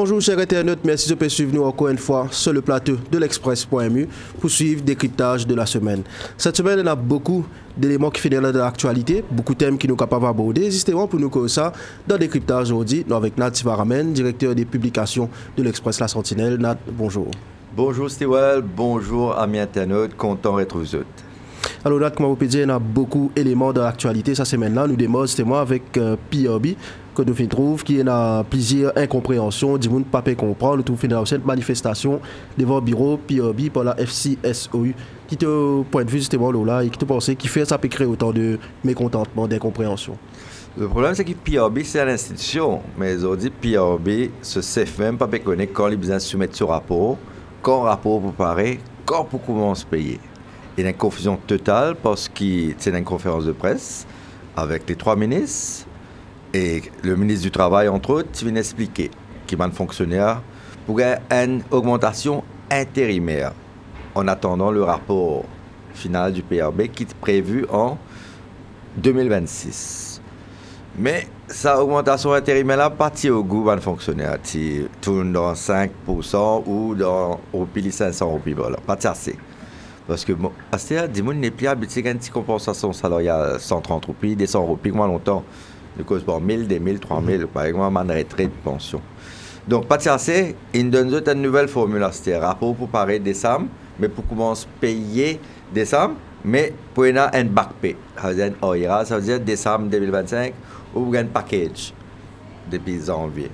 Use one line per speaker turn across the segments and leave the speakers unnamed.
Bonjour chers internautes, merci de suivre nous encore une fois sur le plateau de l'Express.mu pour suivre le décryptage de la semaine. Cette semaine, on a beaucoup d'éléments qui font de l'actualité, beaucoup de thèmes qui nous sont capables d'aborder. Justement, pour nous connaître ça, dans le décryptage aujourd'hui, nous avec Nat Sivaramen, directeur des publications de l'Express La Sentinelle. Nat, bonjour.
Bonjour Stewell, bonjour amis internautes, content d'être vous autres.
Alors Nat, comme vous pouvez dire, on a beaucoup d'éléments dans l'actualité cette semaine-là. Nous démarrons justement avec PRB, que nous trouvons qui a plusieurs incompréhensions, du monde pas comprendre. Nous trouvons cette manifestation devant le bureau PRB par la FCSOU, qui est au point de vue justement là, et qui te pensait qui fait ça peut créer autant de mécontentement, d'incompréhension.
Le problème, c'est que PRB, c'est une institution, mais aujourd'hui, PRB se sait même pas connaître quand les besoins soumettre ce rapport, quand le rapport pour parer, quand pour commencer à payer. Il y a une confusion totale parce que c'est une conférence de presse avec les trois ministres et le ministre du Travail, entre autres, qui vient expliquer qu'il y a un fonctionnaire pour une augmentation intérimaire en attendant le rapport final du PRB qui est prévu en 2026. Mais cette augmentation intérimaire-là, pas au goût d'un fonctionnaire, qui tourne dans 5% ou dans 500 roupies, pas assez. Parce que, bon, des gens n'est plus habitué à une petite compensation salariale, 130 roupies, des 100 roupies, moi longtemps, de cause pour 1000, des 1000, 3000, par exemple, ma retraite de pension. Donc, pas assez, ils donnent une nouvelle formule, c'est un rapport pour parer décembre, mais pour commencer à payer décembre, mais pour un back pay. Ça veut dire un OIRA, ça veut dire décembre 2025, ou un package depuis janvier.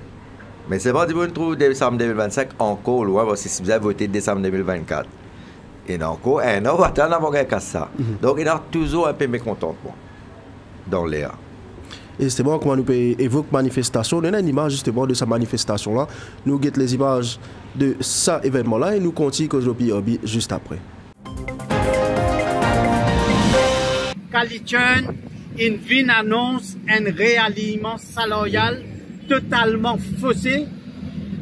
Mais c'est pas du bon trouve décembre 2025 encore loin, parce que si vous avez voté décembre 2024. Et encore un an, on va attendre avant qu'à ça. Donc, il y a toujours un peu mécontentement dans l'air.
Et justement, comment nous pouvons évoquer manifestation, on a une image justement de sa manifestation-là. Nous guettons les images de cet événement-là et nous continuons cause le PRB juste après.
Calichon, une vine annonce un réalignement salarial totalement faussé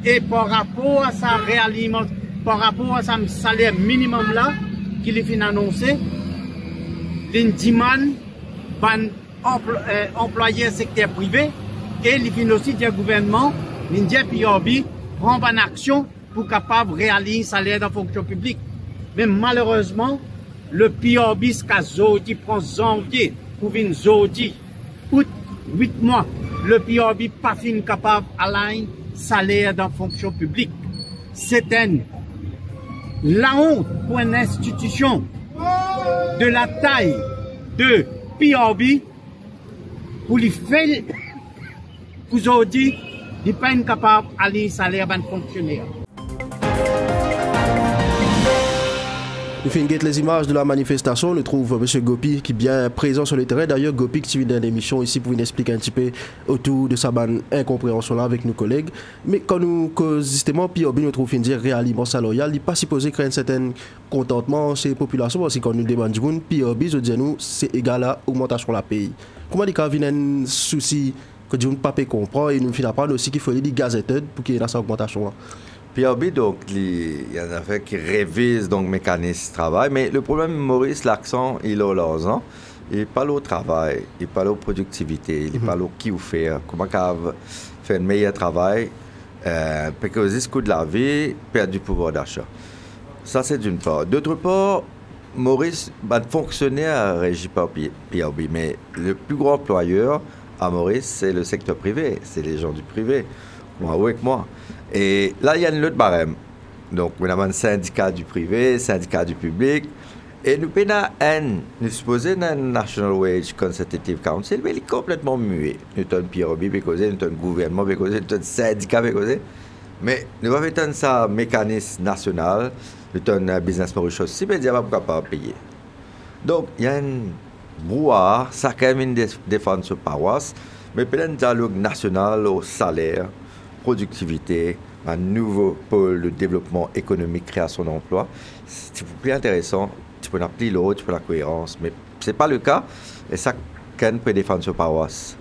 et par rapport à sa réalignement, par rapport à son salaire minimum là, qu'il est annoncé, l'indiman van employé secteur privé et il aussi du gouvernement, l'Indien PRB prend une action pour capable réaligner le salaire dans la fonction publique. Mais malheureusement, le PRB qui prend janvier pour venir janvier, août, 8 mois, le PRB pas fin capable d'aligner salaire dans la fonction publique. C'est la honte pour une institution de la taille de PRB pour les faire aujourd'hui, il n'est pas capable d'aller salaire d'un fonctionnaire.
Nous faisons les images de la manifestation. Nous trouvons M. Gopi qui est bien présent sur le terrain. D'ailleurs, Gopi qui vient dans l'émission ici pour nous expliquer un petit peu autour de sa incompréhension là avec nos collègues. Mais quand nous, justement, PRB nous trouve dire réalignement salarial, il n'est pas supposé créer un certain contentement chez les populations parce que quand nous demandons, PRB, je dis nous, c'est égal à augmentation de la pays. Comment il y a un souci que nous ne pouvons pas comprendre et nous finissons par aussi qu'il faut les gazettes pour qu'il y ait cette augmentation là?
PRB, donc, il y a un fait qui révise donc le mécanisme de travail, mais le problème, Maurice, l'accent, il est l'argent, il parle au travail, il parle aux productivité, il parle au qui vous faire, comment faire un meilleur travail, parce que le coût de la vie, perdre du pouvoir d'achat. Ça, c'est d'une part. D'autre part, Maurice, fonctionnaire régit par PRB, mais le plus gros employeur à Maurice, c'est le secteur privé, c'est les gens du privé. Moi, avec moi. Et là, il y a une autre barème. Donc, on a un syndicat du privé, syndicat du public. Et nous supposons un National Wage Consultative Council, mais il est complètement muet. Nous avons un PRB, nous avons un gouvernement, nous avons un syndicat. Mais nous avons un mécanisme national, nous avons un business Maurice aussi, mais nous ne pouvons pas payer. Donc, il y a un brouhaha, ça quand même une défense sur paroisse, mais peut-être un dialogue national au salaire, productivité, un nouveau pôle de développement économique, création d'emplois. C'est plus intéressant, tu peux appeler l'autre, tu peux la cohérence, mais ce n'est pas le cas, et ça, quand peut défendre sur paroisse.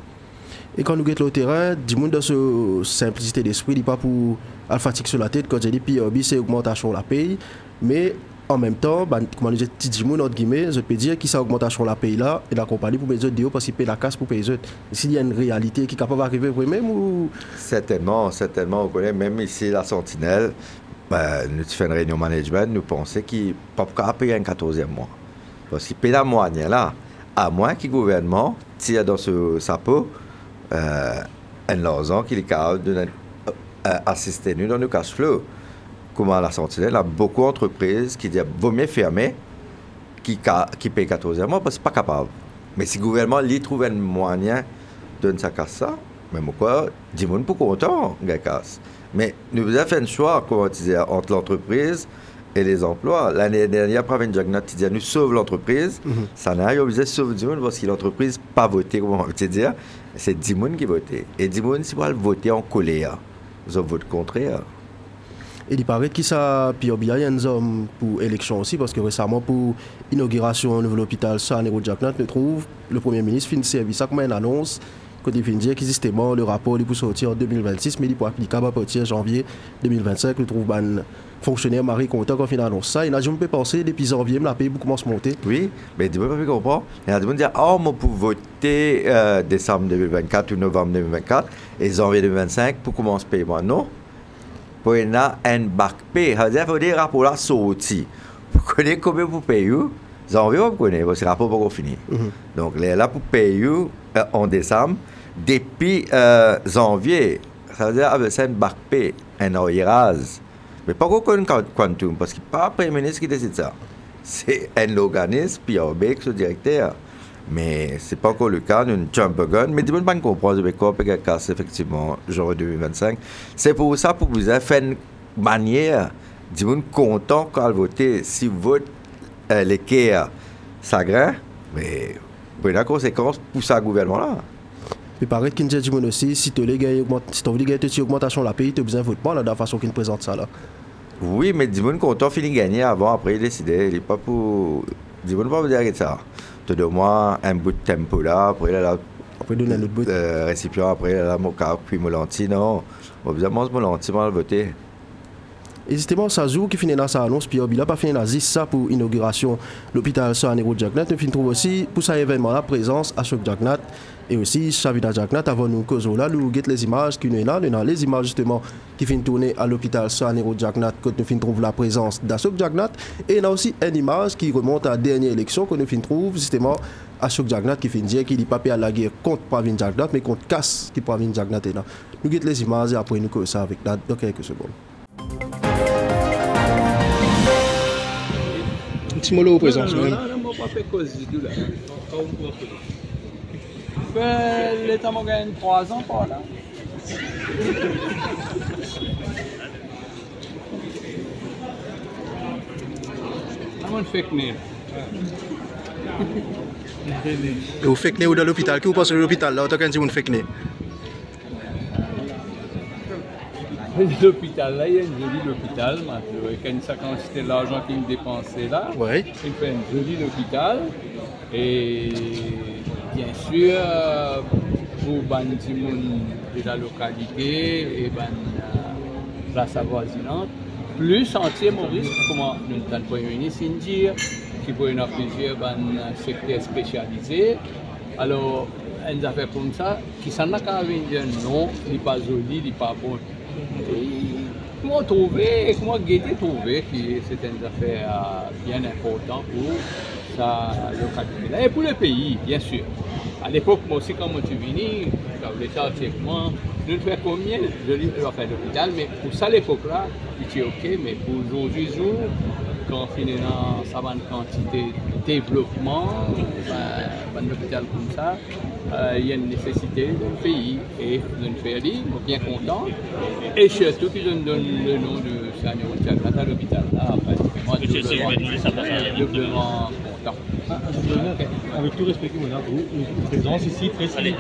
Et quand nous guettons le terrain, du monde dans cette simplicité d'esprit, il n'est pas pour fatigue sur la tête, quand j'ai dit PRB, c'est augmentation de la paye, mais En même temps, comment dire, petit monde entre guillemets, je peux dire qui ça augmentation la paye là et la compagnie pour payer les autres parce qu'il paye la casse pour payer les autres. S'il y a une réalité qui est capable d'arriver vous-même ou
certainement, on connaît même ici la Sentinelle. Nous faisons une réunion management, nous pensons qu'il ne peut pas payer un 14e mois. Parce qu'il paye la moyenne là, à moins que le gouvernement tire dans sa peau un argent qu'il est capable d'assister nous dans le cash flow. Comme à la Sentinelle, il y a beaucoup d'entreprises qui disent vaut mieux fermer qui paye 14e mois parce que ce n'est pas capable. Mais si le gouvernement lui trouve un moyen de donner sa casse ça, même quoi, 10 personnes pour content, la casse. Mais nous avons fait un choix, comment dire, entre l'entreprise et les emplois. L'année dernière, après une jagnat, tu dis nous sauve l'entreprise. Ça n'a rien, on disait sauve 10 personnes parce que l'entreprise n'a pas voté, comment on dire. C'est 10 personnes qui votent. Et 10 personnes, si vous voter en colère, vous avez voté contraire.
Et il paraît qu'il y a un homme pour l'élection aussi, parce que récemment, pour l'inauguration du nouvel hôpital à Nero-Jacknat, nous trouve le Premier ministre fin de service comme une annonce qu'il vient dire qu'existement le rapport il peut sortir en 2026, mais il peut applicable à partir de janvier 2025. Nous trouve un fonctionnaire Marie content quand il annonce ça. Il a jamais pensé depuis janvier, la paye commence à monter.
Oui, mais tu peux pas comprendre. Il y a des gens qui disent oh, moi pour voter décembre 2024 ou novembre 2024 et janvier 2025 pour commencer à payer moi. Non. Pour y avoir un bac pay, il faut des rapports là sortis. Vous connaissez combien vous payez? Janvier, vous connaissez, parce que le rapport n'est pas fini. Donc, là, pour payer en décembre, depuis janvier, ça veut dire avec un bac pay, un arriérage. Mais pas qu'on un quantum, parce que ce n'est pas le Premier ministre qui décide ça. C'est un organisme, puis un bec, le directeur. Mais ce n'est pas encore le cas d'une jump gun. Mais tu ne peux pas comprendre de quoi peut casse effectivement janvier 2025. C'est pour ça pour vous faire une manière de vous content quand vous votez. Si vous votez l'équerre sagrin, mais vous avez une conséquence pour ce gouvernement-là.
Il paraît qu'il y a des gens aussi, si tu veux gagner une augmentation de la pays, tu as besoin de voter pas de la façon qu'il présente ça là.
Oui, mais dis-moi content finit gagner avant, après il décide. Il n'est pas pour. Dis-moi pas vous dire ça. Tu donnes moi un bout de tempo là, après là,
donner un autre bout.
Récipient, après là, mon cap, puis mon lentille, non. On va vraiment mon lentille, on va voter.
Et justement, ça joue qui finit dans sa annonce, puis il n'a pas fini dans ça pour l'inauguration de l'hôpital à Nero-Jacknat. Nous trouve aussi pour cet événement-là, présence à Choc-Jacknat et aussi Chavida Jacknat. Avant nous causer là, nous guettons les images qui nous sont là, les images justement qui finissent tourner à l'hôpital à Nero-Jacknat, quand nous trouvons la présence d'Achok-Jacknat. Et il y a aussi une image qui remonte à la dernière élection que nous trouvons justement à Choc-Jacknat qui finit dire qu'il n'est pas à la guerre contre Pravin Jacknat, mais contre Casse qui Pravin Jacknat est là. Nous guettons les images et après nous causons ça avec Nat dans quelques secondes. Petit mot présence.
Non, pas fait cause du tout là. L'État m'a gagné 3 ans par là. Comment fake news?
Et vous fake news dans l'hôpital? Qui vous pensez de l'hôpital là? Autant qu'un dit vous fake news.
L'hôpital là, il y a une jolie hôpital. Avec une quantité d'argent qu'il me dépensait là.
Oui.
Il fait une jolie hôpital. Et bien sûr, pour les gens de la localité et la place avoisinante, plus entier Maurice, comment le Premier ministre dire, qui peut y avoir plusieurs secteurs spécialisés. Alors, une affaire comme ça, qui s'en a qu'à dire non, il n'est pas joli, il n'est pas bon. Comment trouver, comment guetter trouver que c'est une affaire bien importante pour sa localité. Et pour le pays, bien sûr. À l'époque, moi aussi, quand je suis venu, quand je voulais avec moi, nous faisons combien de livres à faire l'hôpital, mais pour ça, à l'époque-là, c'était OK, mais pour aujourd'hui, quand on finit dans sa bonne quantité de développement, un hôpital comme ça, il y a une nécessité d'un pays et d'une féerie, bien content. Et surtout qu'ils nous donnent le nom de Saint-Nero-Jacknat à l'hôpital. Moi, je suis doublement content.
Avec tout respect, vous présence ici, précis. Allez,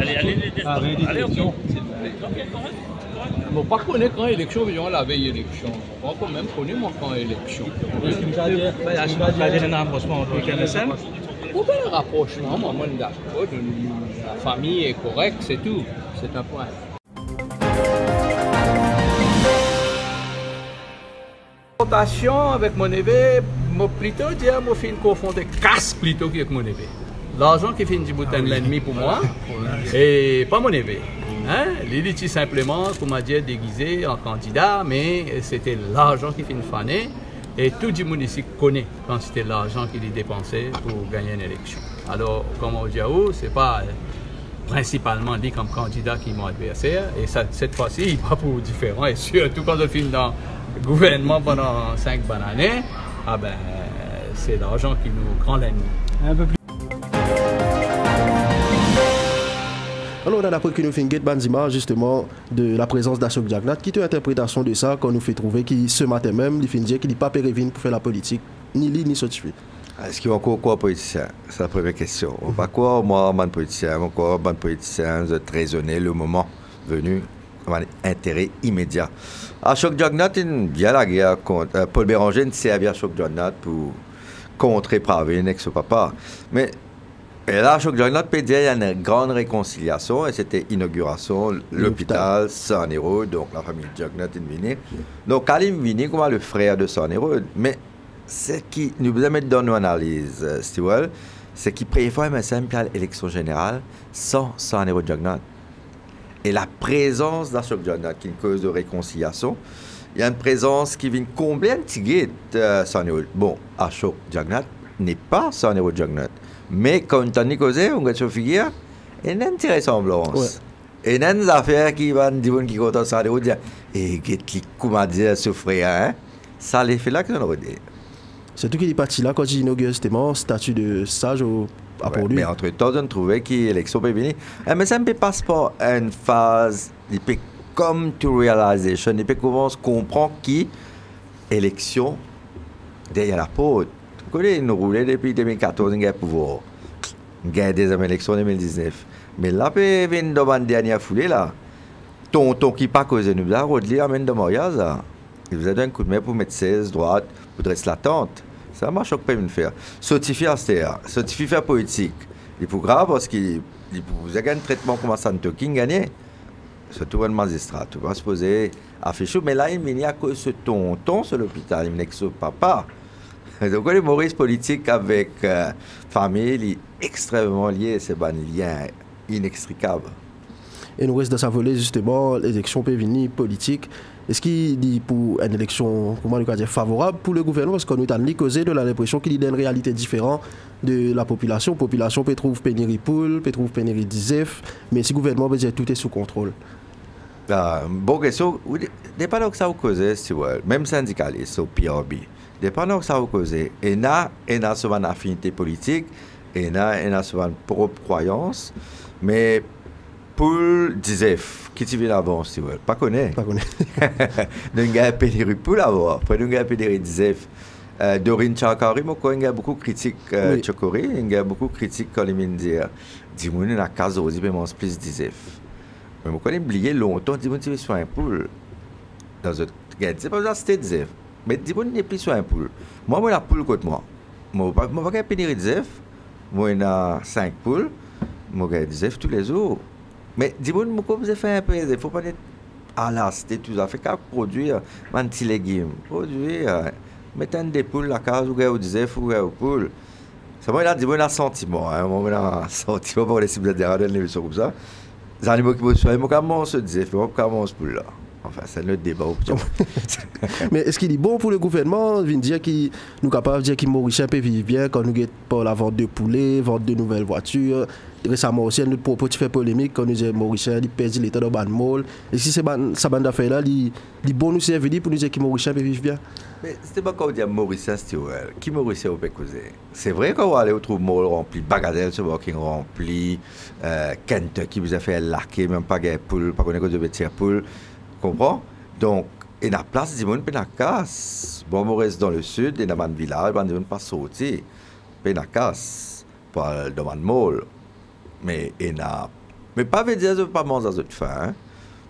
on ne pas connaître quand élection, mais on la veille élection. On va quand même connaître moi quand élection.
Est-ce qu'il va y avoir un rapprochement entre les KMSM?
Pour faire un rapprochement, moi, d'accord, la famille est correcte, c'est tout. C'est un point. Confrontation avec mon évêque, moi plutôt dire, moi fin confondre casse plutôt qu'avec mon évêque. L'argent qui finit du bout l'ennemi pour moi, et pas mon évêque. Hein? Il était simplement, comment dire, déguisé en candidat, mais c'était l'argent qui finit fané. Et tout le monde ici connaît quand c'était l'argent qu'il dépensait pour gagner une élection. Alors, comme on dit à vous, ce n'est pas principalement lui comme candidat qui est mon adversaire. Et ça, cette fois-ci, il va pour différent. Et surtout quand on finit dans le gouvernement pendant 5 bonnes années, ah ben, c'est l'argent qui nous rend l'ennemi. Un peu plus.
Alors, on a appris que nous faisons une image justement de la présence d'Ashok Jagnat. Qui est l'interprétation de ça qu'on nous fait trouver qui, ce matin même, il fait dire qu'il n'est pas pérévine pour faire la politique, ni lui, ni Sotifi.
Est-ce qu'il y a encore quoi politicien? C'est la première question. On va quoi, moi, man politicien, encore man politicien, de raisonner le moment venu, intérêt immédiat. Ashok Jagnat, il vient la guerre contre Paul Béranger, il servi à Ashok Jagnat pour contrer Pravin avec son papa. Mais et là, Ashok Jagnat peut dire qu'il y a une grande réconciliation et c'était inauguration, l'hôpital Sanero, donc la famille Jagnat est venue. Donc, Kalim vini comme le frère de Sanero, mais ce qui nous besoin mettre dans nos analyses, Stewell, c'est qu'il préfère MSM à l'élection générale sans Sanero Jagnat. Et la présence d'Ashok Jagnat qui est une cause de réconciliation, il y a une présence qui vient combler un petit guide Sanero. Bon, Ashok Jagnat n'est pas Sanero Jagnat. Mais quand on a causé, on a figure, il y a une ressemblance. Et il y a des affaires qui vont dire qui comptent ça, et dire, et comment dire, ce frère, hein? Ça les fait là que on a dit.
C'est tout qui est parti là quand j'ai inauguré justement statut de sage à pour lui.
Mais entre-temps, on a trouvé que l'élection peut venir. Mais ça ne passe pas une phase, il peut come to realization, il peut commencer à comprendre qui élection derrière la porte. Nous roulons depuis 2014, nous avons pouvoir. Nous avons des élections en 2019. Mais là, il y a une dernière foulée là. Tonton qui pas causé nous, là, Rodli amène de mariage là. Il vous a donné un coup de main pour mettre 16 droite, pour dresser la tente. Ça marche pas bien faire. Certifié à STA, certifié faire politique. Il faut grave parce qu'il vous a gagné un traitement comme ça, qui gagné. Surtout un magistrat, tu vas se poser à faire chaud. Mais là, il y a que ce tonton sur l'hôpital, il n'y a que ce papa. Donc, les Maurice politique avec famille, il est extrêmement lié, c'est un lien inextricable.
Et nous reste dans sa volée justement, l'élection peut venir politique. Est-ce qu'il dit pour une élection, comment on dire, favorable pour le gouvernement? Parce qu'on nous a causé de l'impression qu'il y a une réalité différente de la population. La population peut trouver pénurie poule, peut trouver pénurie d'ISEF, mais si le gouvernement veut dire tout est sous contrôle.
Bonne question. Dépendant que ça vous cause, même syndicaliste au PRB, dépendant que ça vous cause, il y a souvent une affinité politique, il y a souvent une propre croyance, mais pour DISEF, qui tu viens avant, si vous ne pas connaître.
Pas connaître.
Nous avons pénurie pour l'avoir. Après, nous avons pénurie DISEF. Dorine Chakari, il y a beaucoup de critiques Chakori, il y a beaucoup de critiques quand il dit dis-moi, il y a 15 euros, il y a plus DISEF. Mais je connais oublié longtemps, dis-moi, tu es sur un pool. Dans un c'est pas ça, c'était DISEF. Mais dis-moi, il n'est plus sur un pool. Moi, j'ai la poule contre moi. Je n'ai pas pénurie DISEF. Moi, j'ai 5 poules. Moi, j'ai DISEF tous les jours. Mais dis-moi, vous avez fait un peu, il ne faut pas être à la cité, tout ça. Fait qu'à produire un petit légume. Produire, mettre des poules à la case, ou vous disiez, ou vous poules. C'est moi, il a dit, moi, il a un sentiment. Moi, il a un sentiment pour les cibles de regarder l'émission comme ça. Les animaux qui me soignent, moi, comment se disait, moi, comment se poule là. Enfin, c'est notre débat.
Mais est-ce qu'il est bon pour le gouvernement de dire qu'il nous capable de dire qu'il Mauricien peut vivre bien quand nous pas la vente de poulets, vente de nouvelles voitures? Récemment aussi, notre propos qui fait polémique quand nous disons Mauricien, il perd l'état de ban molle. Et si c'est sa bande d'affaires là, il est bon nous servir pour nous dire qu'il Mauricien peut vivre bien?
Mais c'était pas quand on dit Mauricien, c'était qui Mauricien peut causer? C'est vrai qu'on va aller au molle rempli, Bagadelle, ce walking rempli, Kentucky qui vous a fait larquer, même pas de poule, pas qu'on ait de tiers poule. Comprends? Donc, il y a place, il y a une casse. Bon, on reste dans le sud, il y a un village, il n'y a pas sortir. Il y a une casse pour le domaine molle. Mais il y a. Mais pas veut dire que je ne peux pas manger à cette fin.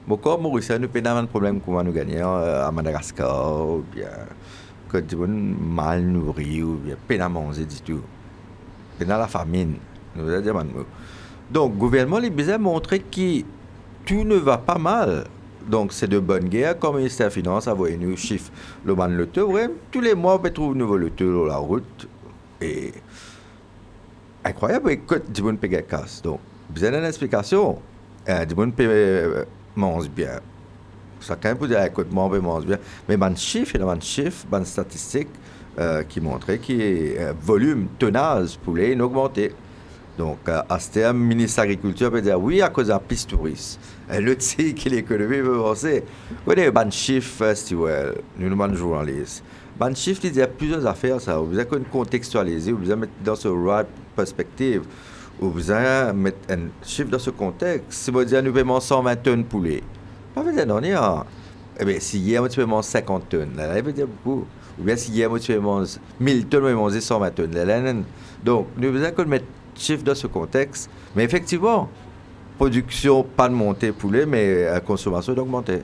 Mais comme Mauricien, nous avons un problème comment nous gagner à Madagascar, ou bien que tu es mal nourri, ou bien peine à manger du tout. Il y a la famine. Nous avons donc, le gouvernement a besoin de montrer que tout ne va pas mal. Donc, c'est de bonne guerre. Comme le ministère des Finances a envoyé nous chiffres, le ban le taux, tous les mois, on peut trouver un nouveau le taux sur la route. Et incroyable, écoute, du monde paye casse. Donc, besoin d'une explication. Du monde paye mange bien. Chacun peut dire, écoute, moi, on paye mange bien. Mais ban chiffre, ban statistique qui montrait qu'il y a volume, tonnage pour les augmenter. Donc, à ce terme, le ministre de l'Agriculture peut dire oui, à cause de la piste touriste. Le sait que l'économie veut avancer. Vous voyez, ban chiffre, nous demandons journalistes. Ban chiffre, il y a plusieurs affaires, ça. Vous avez contextualiser, vous avez mettre dans ce right perspective, vous avez mettre un chiffre dans ce contexte. Si vous dites, nous payons 120 tonnes poulet, pas veut dire non, eh bien, si hier, nous payons 50 tonnes, là, il veut dire beaucoup. Ou bien si hier, nous payons 1000 tonnes, nous payons 120 tonnes. Là, donc, nous devons mettre chiffre dans ce contexte. Mais effectivement, production, pas de montée poulet, mais consommation d'augmenter.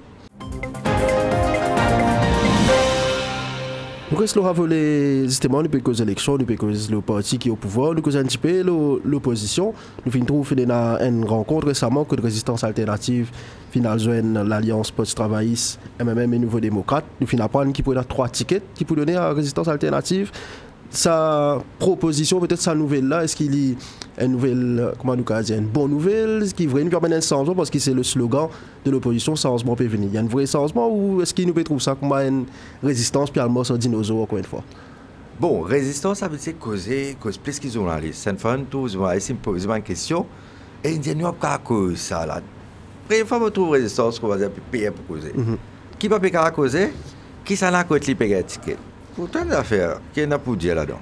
Nous restons à voler, justement, nous pouvons élections, nous pouvons le parti qui est au pouvoir, nous pouvons un petit peu l'opposition. Nous finissons une rencontre récemment que de résistance alternative, finale l'Alliance post-travailliste, MMM et Nouveau Démocrate. Nous finissons apprendre qui peut donner 3 tickets, qui peut donner à résistance alternative. Sa proposition, peut-être sa nouvelle-là, est-ce qu'il y a une nouvelle, comment nous dire, une bonne nouvelle, est-ce qu'il y a une permanente changement, parce que c'est le slogan de l'opposition, changement peut venir. Il y a un vrai changement ou est-ce qu'il nous peut trouver ça comme une résistance, puis allemand sur dinosaure, encore une fois?
Bon, résistance, ça veut dire causer plus qu'ils ont là. C'est une fois, ils vont essayer de poser une question, et ils disent, nous, à cause ça, là. Après, une fois qu'on trouve résistance, qu'on va dire, payer pour causer. Qui va payer à causer? Qui s'en a côté payer un ticket? Pourtant, d'affaires, qui n'a pas dire là-dedans.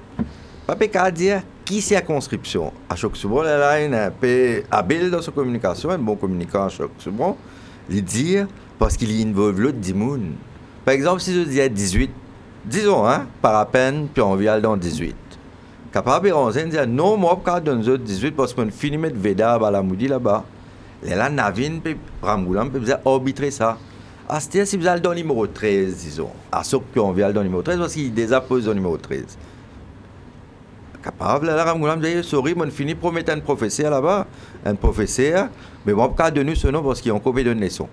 Pas qu'à dire qui c'est la conscription. À chaque souvent, là, il est un peu habile dans sa communication, un bon communicant à chaque souvent, il dit parce qu'il y involve l'autre 10 moun. Par exemple, si je dis 18, disons, par à peine, puis on vient dans 18. Capable de dire non, moi, je donne 18 parce qu'on finit de mettre Veda à la Moudi là-bas. Et là, Navin, puis Ramgoulam, peut arbitrer ça. À ce si vous allez dans le numéro 13, disons, à ce qu'on vient dans le numéro 13, parce qu'il déjà pose dans le numéro 13. Capable, là, Ramgoulam dit, sorry, on finit pour mettre un professeur là-bas, un professeur, mais moi, je ne donner ce nom parce qu'ils ont combien de naissance.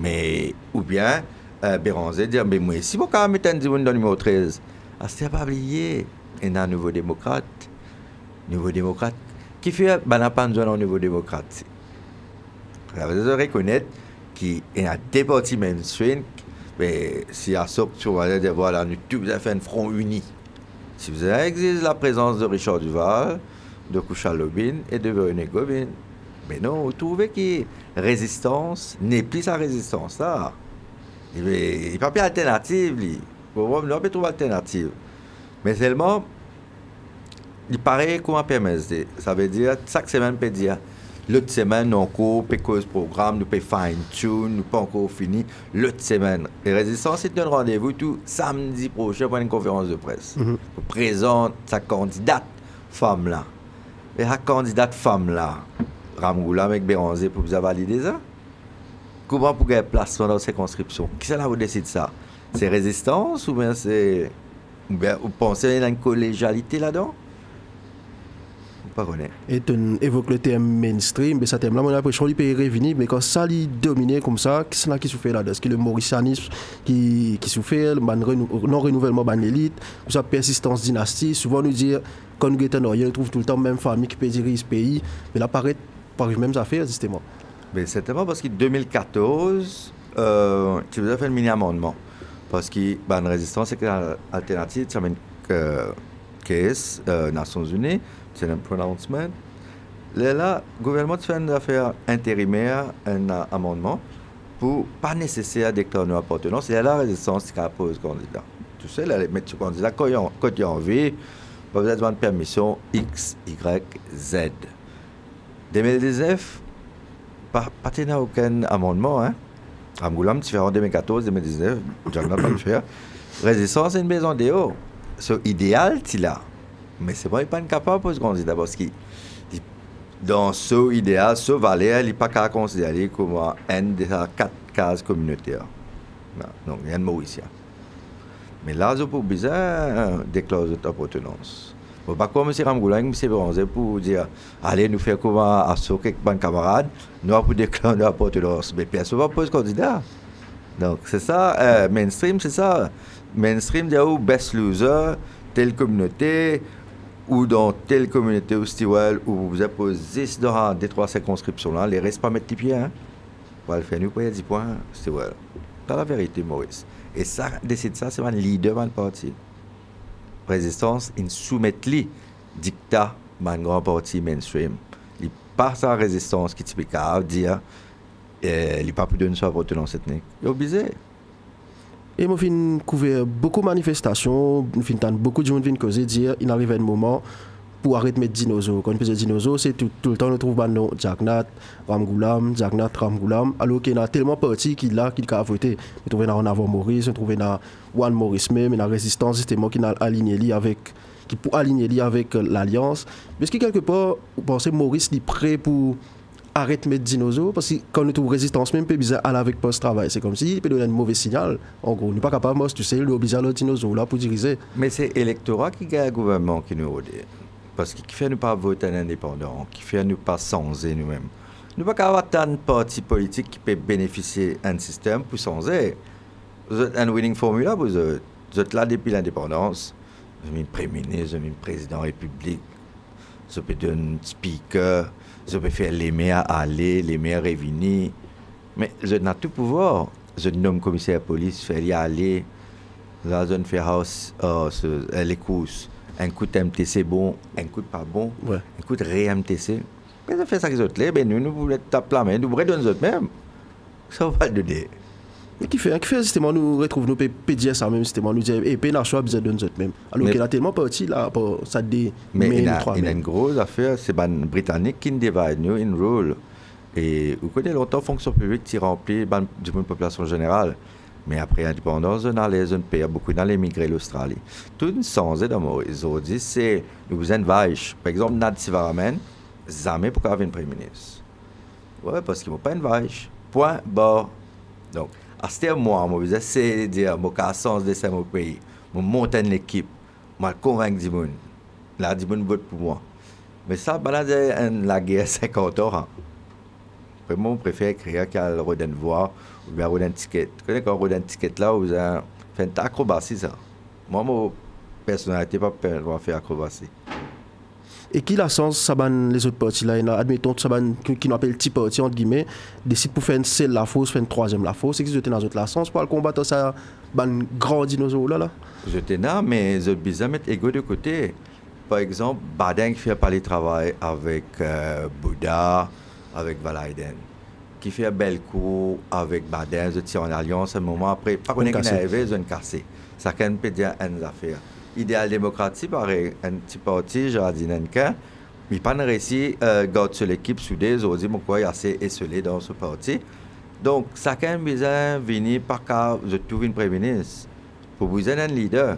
Mais, ou bien, Béranger dit, mais moi, si vous pouvez mettre un dans le numéro 13, à ce pas oublié, il y a un nouveau démocrate, qui fait, n'a pas besoin d'un nouveau démocrate. Vous devez reconnaître qui est à des partis mainstream, mais si à ce que tu vas dire, voilà, nous tous avons fait un front uni. Si vous avez existe la présence de Richard Duval, de Kouchal Lobin et de Véronique Govin, mais non, vous trouvez que résistance n'est plus sa résistance là. Il n'y a pas d'alternative, on peut trouver alternative. Mais seulement, il paraît comment permettre. Ça veut dire, chaque semaine, peut dire, l'autre semaine, on court, on cause programme, nous peut fine-tune, nous pas encore fini. L'autre semaine. Et Résistance, c'est un rendez-vous tout samedi prochain pour une conférence de presse. On présente sa candidate femme-là. Et la candidate femme-là, Ramgoulam avec Béranger, pour vous valider ça? Comment pour gagner placement dans ces conscriptions? Qui ça vous décide ça? C'est Résistance ou bien c'est... Ou bien vous pensez qu'il y a une collégialité là-dedans?
Et tu évoques le terme mainstream, mais ça terme là, on a l'impression qu'il peut revenir, mais quand ça lui domine comme ça, qui c'est qui souffre là-dedans? Est-ce que le mauricianisme qui souffre, le non-renouvellement de l'élite, ou sa persistance dynastie, souvent nous dire, quand nous sommes on trouve tout le temps même famille qui peut diriger ce pays, mais là, paraît par les mêmes affaires, justement.
Mais certainement parce qu'en 2014, tu vous as fait un mini-amendement. Parce que la résistance alternative, ça mène case, Nations Unies, c'est un pronouncement. Là, le gouvernement fait une affaire intérimaire, un amendement, pour pas nécessaire déclarer une appartenance. C'est la résistance qui pose candidat. Tu sais, là, les mettre sur candidat, quand il y a envie, pas besoin de demander permission X, Y, Z. 2019, pas aucun amendement, hein. Ramgoulam, tu fais en 2014, 2019, j'en ai pas le faire. Résistance, c'est une maison de haut. C'est idéal, tu l'as. Mais c'est pas capable de poser candidat parce que dans ce idéal, ce valeur, il n'est pas qu'à considérer comme un des 4 cases communautaires. Donc, il y a un Mauricien. Mais là, je peux bien déclarer d'appartenance. Bon, pas comme M. Ramgoula, M. Bronze pour dire, allez nous faire comment à ce quelques bons camarades, nous pour déclarer la porte de l'os. Mais personne ne va poser candidat. Donc, c'est ça, mainstream, c'est ça. Mainstream, c'est où best loser, telle communauté, ou dans telle communauté au Stewell, où vous êtes posé dans des 3 circonscriptions-là, les restes pas mettre les pieds, hein. On va le faire, nous, pour 10 points, Stewell. C'est la vérité, Maurice. Et ça, décide ça, c'est un leader de parti. Résistance, il soumet les dictats d'un grand parti mainstream. Il passe à la résistance qui est typique à dire. Il n'est pas plus de nous voter dans cette technique. Il est obligé.
Et moi, j'ai couvert beaucoup de manifestations, j'ai entendu beaucoup de gens qui causer dire qu'il arrive un moment pour arrêter de mettre dinosaures. Quand on fait des dinosaures, c'est tout le temps, on trouve maintenant Jagnat, Ramgoulam, Jagnat, Ramgoulam, alors qu'il y a tellement de partis qui a voté. On trouve dans Avant Maurice, on trouve dans Juan Maurice même, la résistance, justement, qui a aligné avec. Qui pour aligner avec l'Alliance. Mais est-ce que quelque part, vous pensez que Maurice est prêt pour arrêter de mettre dinosaures? Parce que quand on trouve résistance, même, peut bizarre aller avec post-travail. C'est comme si il peut donner un mauvais signal. En gros, on n'est pas capable, moi, tu sais, il est obligé à le dinosaure là pour diriger.
Mais c'est l'électorat qui gagne le gouvernement qui nous dit. Parce qu'il fait nous pas voter un indépendant, qui fait nous pas changer nous-mêmes. Nous ne pouvons pas avoir tant de partis politiques qui peuvent bénéficier d'un système pour changer. Vous êtes un winning formula, vous êtes là depuis l'indépendance. Vous êtes un premier ministre, vous êtes un président de la République, vous êtes un speaker, vous pouvez faire les maires aller, les maires revenir. Mais vous êtes tout pouvoir. Vous êtes nommé commissaire de police, faire y aller. Vous êtes fait house, les courses. Un coup de MTC bon, un coup de pas bon,
ouais.
Un coup de ré-MTC. Mais ça fait ça qu'ils ont là, ben nous voulons taper la main, nous voulons donner nous mêmes. Ça va pas le donner.
Mais qui fait justement, nous retrouvons nos dire ça même, justement, nous dire, et peine à choix, besoin de nous mêmes. Alors qu'il a tellement parti là, pour ça dé.
Mais il y a une grosse affaire, c'est les Britanniques qui divide nous in rule. Et vous connaissez longtemps, fonction publique qui remplit du population générale. Mais après l'indépendance, on a les pays, beaucoup dans l'émigré l'Australie. Tout une sens dans Maurice, c'est nous vous vache. Par exemple, Nad Sivaramen, jamais pour avoir une premier ministre. Ouais, parce qu'il n'y a pas une vache. Point barre. Donc, à ce moment, moi, je sais dire, moi, qu'à sens de ça, mon pays, je monte une équipe, je convainc du monde. Là, du monde vote pour moi. Mais ça, la guerre 50 ans. Vraiment, on préfère écrire qu'à le redonner voix ou bien redonner ticket. Tu connais quand redonner ticket là, vous avez fait une acrobatie ça. Moi, ma personnalité pas faire acrobatie.
Et qui la sens ça les autres partis là, admettons ça qui nous appelle petit parti entre guillemets, décide pour faire une seule la fausse, faire une troisième la fausse, c'est qu'ils étaient dans autres la sens pour le combattre ça grand dinosaure là.
J'étais là, mais je besoin mettre ego de côté. Par exemple, Badin qui fait parler travail avec Bouddha, avec Valaiden, qui fait un bel coup avec Badin, je tire en alliance un moment après, pas qu'on est arrivé, ils ont cassé. Ça peut dire une affaire. Idéal démocratique, pareil, un petit parti, Jardinenka, mais pas réussi à garder sur l'équipe soudée, ils ont dit, pourquoi il y a assez esselé dans ce parti. Donc, ça quand même besoin de venir par cas, je trouve une premier ministre, pour vous être un leader.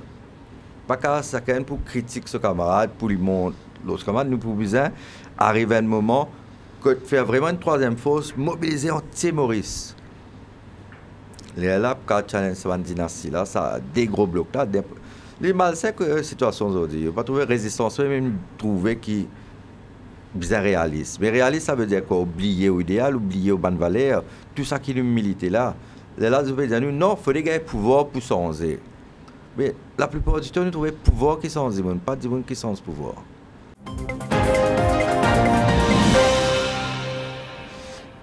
Pas cas, ça quand même pour critiquer ce camarade, pour lui montrer l'autre camarade, nous pour besoin arriver à un moment que de faire vraiment une troisième force, mobiliser anti-Maurice. Là, quand challenge cette dynastie-là, ça a des gros blocs là. Les malsains que la situation aujourd'hui, on va trouver résistance, même trouver qui bien réaliste. Mais réaliste, ça veut dire quoi? Oublier l'idéal, oublier aux bonnes valeurs, tout ça qui nous milite là. Là, je vais dire, non, il faut des gars pouvoir pour changer. Mais la plupart du temps, nous trouvons pouvoir qui change, pas du monde qui change pouvoir.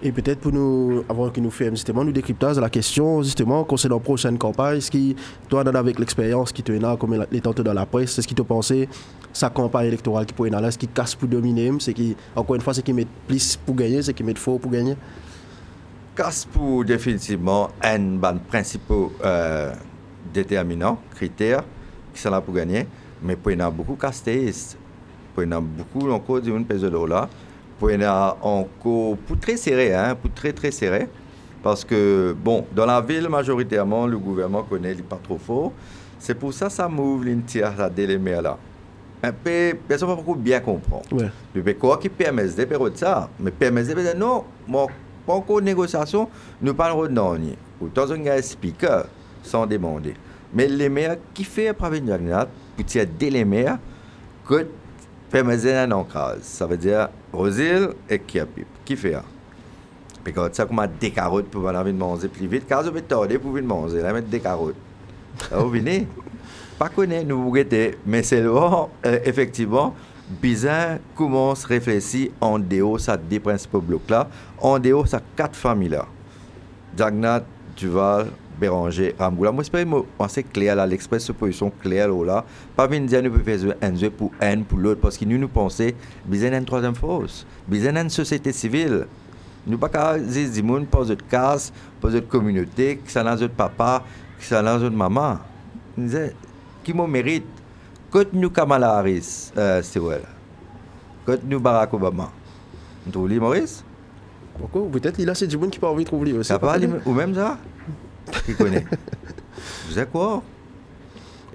Et peut-être pour nous, avant que nous fassions justement, nous décryptage la question justement concernant la prochaine campagne, ce qui, toi, avec l'expérience qui te a, comme les tantôt dans la presse, c'est ce qui te pensait, sa campagne électorale qui pourrait être là, ce qui casse pour dominer, c'est qui, encore une fois, c'est qui met plus pour gagner, c'est qui met faux pour gagner?
Casse pour définitivement un principal déterminant, critère, qui sont là pour gagner, mais pour y en a beaucoup castéistes, pour y en a beaucoup encore d'une pèse de là. Pour encore pour très serré, hein, pour très très serré, parce que bon, dans la ville majoritairement le gouvernement connaît il pas trop fort, c'est pour ça ça m'ouvre une tire à délémer là. Un peu personne pas beaucoup bien comprendre. Ouais. Le quoi qui permet de faire ça, mais permet de dire non, moi pas encore négociation, nous parlons de non. Autant un gars speaker sans demander. Mais les maires qui fait après une pour tirer des maires Côte, fait un ancrage. Ça veut dire Rosil et Kiapip. Qui fait ça? Puis quand ça, comme des carottes pour venir manger plus vite, quand je vais tarder pour venir manger, là, mettre des carottes. Vous venez? Pas connaître, nous vous guettez, mais c'est là, effectivement, bizarre commence à réfléchir en dehors ça des principaux blocs-là, en dehors ça 4 familles-là. Jagnat, Duval, Béranger, Ramgoula. Moi, j'espère que c'est clair, là, l'express position claire, là. Pas venir dire, nous pouvons faire un jeu pour un, pour l'autre, parce que nous pensons, bizarre une troisième force, bizarre une société civile. Nous pas qu'à dire, des gens, pas de casse, pas de communauté, que ça n'a pas de papa, que ça n'a pas de maman. Nous disons, qui me mérite? Quand nous Kamala Harris, c'est vrai. Quand nous Barack Obama. Vous trouvez Maurice?
Pourquoi? Peut-être il a ces gens qui pas envie de trouver aussi.
Ou même ça? Qui connaît? Vous êtes quoi?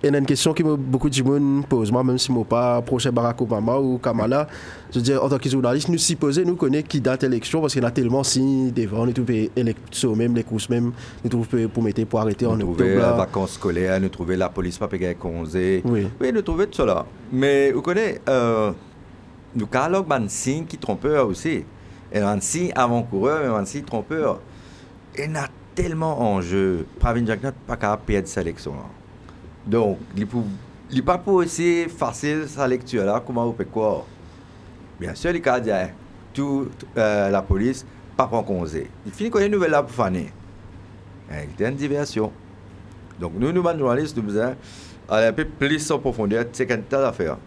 Il y a une question que beaucoup de gens posent, moi, même si je ne suis pas proche Barack Obama ou Kamala. Je veux dire, en tant que journaliste, nous supposons, nous connaissons qui date l'élection parce qu'il y en a tellement si devant, nous trouvons l'élection même, les courses même, nous trouvons pour mettre pour arrêter en octobre.
Nous trouvons les vacances scolaires, nous trouvons la police pas payer congé.
Oui,
nous trouvons tout cela. Mais vous connaissez, nous avons un signe qui trompeur aussi. Et un signe avant-coureur, mais un signe trompeur. Il y a tellement en jeu. Pravin Jagnat pas capable de perdre cette élection. Donc, il n'est pas aussi facile sa lecture là, comment vous faites quoi? Bien sûr, il a dit tout la police pas prendre congé. Il finit qu'on a une nouvelle là pour faner. Il y a une diversion. Donc, nous, journalistes, nous disons, aller un peu plus en profondeur, c'est qu'une telle affaire.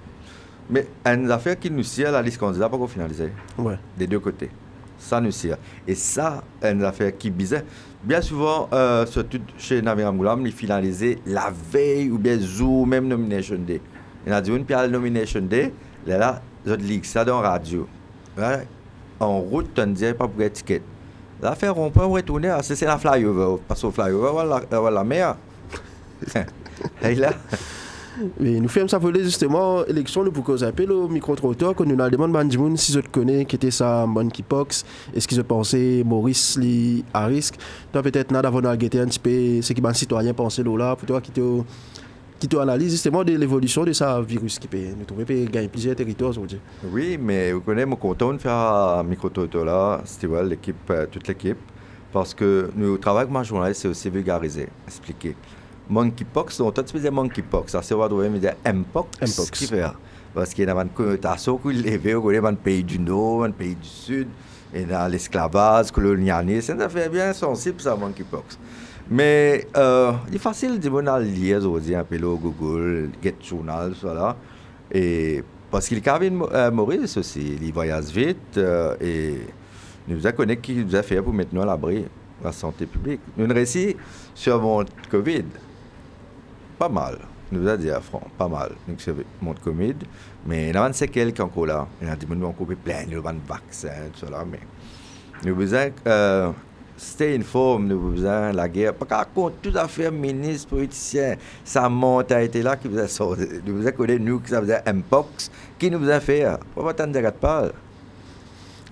Mais une affaire qui nous sert, la liste candidat, pas qu'on finalise.
Ouais.
Des deux côtés. Ça nous sert. Et ça, une affaire qui est bizarre. Bien souvent, surtout chez Naviram Goulam, il finalisait la veille ou bien jour, même Nomination Day. Il a dit, une pierre Nomination Day, là, je lis ça dans la radio. Là, en route, on ne disait pas pour être ticket. L'affaire, on peut retourner, c'est la flyover. Parce que flyover, la mer. Et là.
Et nous faisons ça pour justement l'élection, nous pour causer un peu le micro-trottoir, que nous nous demandons si je te connais, qui était ça, monkeypox, est-ce qu'ils ont pensé Maurice li à risque. Toi, peut-être, n'a d'avant un petit peu ce qui les citoyens pensaient là, pour toi qui te analyse justement de l'évolution de ce virus qui peut nous trouver peut gagner plusieurs territoires aujourd'hui.
Oui, mais vous connaissez, je suis content de faire un micro-trottoir là, c'était l'équipe, toute l'équipe, parce que nous travaillons avec ma journaliste, c'est aussi vulgariser, expliquer. Monkeypox, on a dit monkeypox, ça se va trouver Mpox, qui fait parce qu'il y a une connotation qui est élevée dans le pays du Nord, dans le pays du Sud, et dans l'esclavage, colonialisme, c'est une affaire bien sensible ça, monkeypox. Mais il est facile de lire aujourd'hui un peu le Google, Get Journal, voilà, et parce qu'il y a Maurice aussi, il voyage vite, et nous avons connu qui nous a fait pour mettre nous à l'abri de la santé publique. Nous avons réussi sur mon Covid. Pas mal, nous a dit à Franck, pas mal. Donc, c'est mon Covid, mais il y a une séquelle qui est encore là. Il y a des gens qui ont coupé plein, il y a des vaccins, tout ça. Mais nous besoin stay informed, nous besoin la guerre. Pas contre tout à fait ministre, politicien, sa mentalité là qui vous a sorti. Nous besoin connaître nous qui ça faisait Mpox, qui nous a fait. Pas attendre de parler.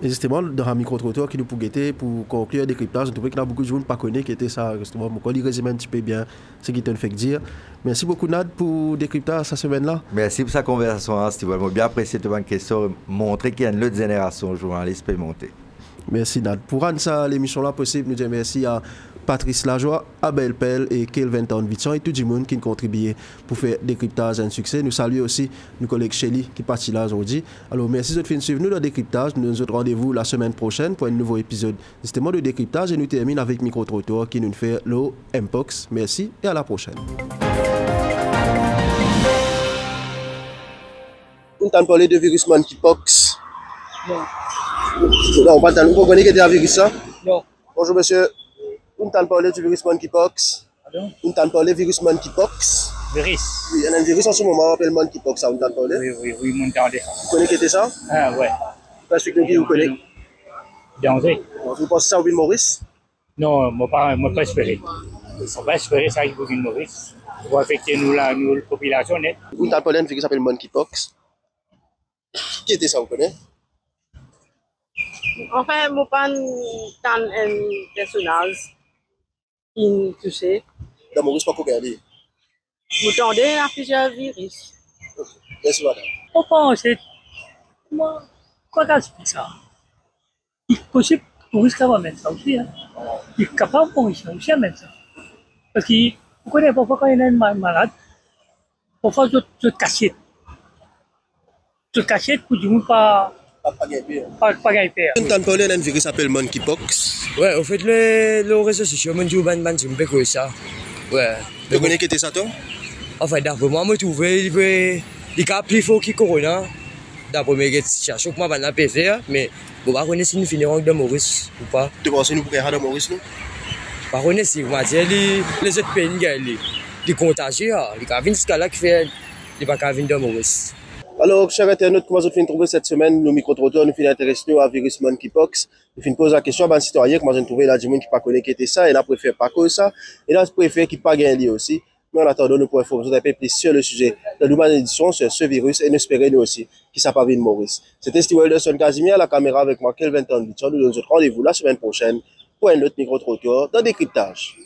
Et justement, dans un micro-trottoir qui nous pour guetter, pour conclure le décryptage, je trouvais qu'il y a beaucoup de gens qui ne connaissent pas qui était ça. Justement, pourquoi il résume un petit peu bien ce qu'il te fait dire. Merci beaucoup, Nad, pour le décryptage cette semaine-là.
Merci pour sa conversation, Steve. J'ai bien apprécié toute question, montrer qu'il y a une autre génération de journalistes qui peut monter.
Merci, Nad. Pour rendre ça l'émission-là possible, nous disons merci à Patrice Lajoie, Abel Pell et Kelvin Town-Vitson et tout le monde qui a contribué pour faire décryptage un succès. Nous saluons aussi nos collègues Shelly qui partent là aujourd'hui. Alors merci de suivre nous dans le décryptage. Nous nous rendez-vous la semaine prochaine pour un nouveau épisode justement de décryptage et nous terminons avec Micro-Trottoir qui nous fait le Mpox. Merci et à la prochaine. On t'a parlé de virus monkeypox.
Non.
Non, on ne peut pas connaître un virus ça.
Non.
Bonjour monsieur. On t'a parlé du virus monkeypox.
Pardon?
On t'a parlé du virus monkeypox.
Virus?
Oui, il y a un virus en ce moment, on appelle monkeypox, ça, on t'a parlé.
Oui, mon entendez.
Vous connaissez ça?
Ah, ouais.
Parce que vous connaissez.
Danger?
Vous pensez ça au ville Maurice?
Non, moi pas espérer. On va espérer ça avec ville Maurice. Pour affecter nous, la population.
On t'a parlé d'un virus qui s'appelle monkeypox. Qui était ça, vous connaissez?
Enfin, je pas un personnage qui touché.
Dans Maurice, pas qu'on regarde.
Vous tendez à plusieurs virus.
Merci, madame.
on pense, quoi qu'à faire ça? Il est possible pour risquer à mettre ça aussi. Hein. Il est capable pour risquer aussi à mettre ça. Parce que vous connaissez parfois quand il y a une malade, parfois je cachette. Je cachette pour dire pas gagner.
On entend parler d'un virus qui s'appelle monkeypox.
Ouais, au fait, le réseau social, je me dis que c'est ça. Ouais.
Tu connais qui était ça, toi?
En fait, d'après moi, je trouve les cas plus forts qui corona. D'après mes situations que moi, je vais faire, mais je ne sais pas si nous finirons de Maurice ou pas.
Tu penses que nous pourrions faire de Maurice, nous?
Je ne sais pas si les autres pays, les contagieux, les cas de ce cas-là qui fait, les pas cas de Maurice.
Alors, chers internautes, comment vous avez trouvé cette semaine le micro-trottoir, nous finissons intéressés au virus monkeypox. Nous finissons poser la question à un citoyen, comment j'ai trouvé là, du monde qui ne connaît pas ça, et là, préfère pas que ça, et là, préfère qui pas gagner aussi. Mais en attendant, nous pourrons vous un peu plus sur le sujet de l'humaine édition sur ce virus, et nous espérons nous aussi qui s'appelle Maurice. C'était Steve Wilderson Casimir à la caméra avec moi, Kelvin Tandichon. Nous nous rendez-vous la semaine prochaine pour un autre micro-trottoir dans Décryptage.